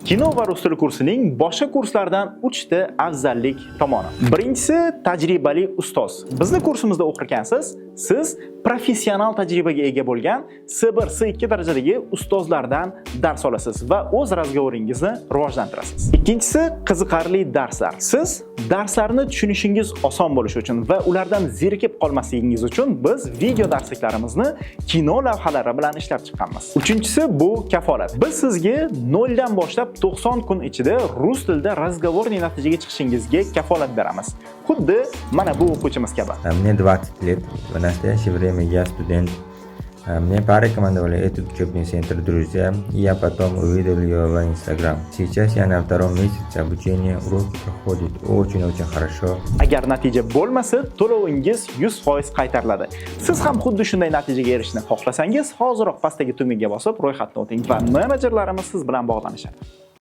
Kino va rus tili kursining boshqa kurslardan 3 ta afzallik tomoni. Birinchisi tajribali ustoz. Bizning kursimizda o'qirkansiz, siz professional tajribaga ega bo'lgan C1, C2 darajadagi ustozlardan dars olasiz va o'z razgovoringizni rivojlantirasiz. Ikkinchisi qiziqarli darslar. Siz darslarni tushunishingiz oson bo'lishi uchun va ulardan zerikib qolmasligingiz uchun biz video darsliklarimizni kino lavhalari bilan ishlab chiqqanmiz. Uchinchisi bu kafolat. Biz sizga 0 dan boshlab 90 kun ichida rus tilida разговорный natijaga chiqishingizga kafolat beramiz. Xuddi mana bu o'quvchimiz kabi. Мне 20 лет. В настоящее время я студент. Мне порекомендовали этот учебный центр друзья, и я потом увидел ее в Instagram. Сейчас я на 2-м месяце обучения, уроки проходят очень-очень хорошо. Agar natija bo'lmasa, to'lovingiz 100% qaytariladi. Siz ham xuddi shunday natijaga erishishni xohlasangiz, hoziroq pastdagi tugmaga bosib ro'yxatdan o'ting va menejerlarimiz siz bilan bog'lanishadi.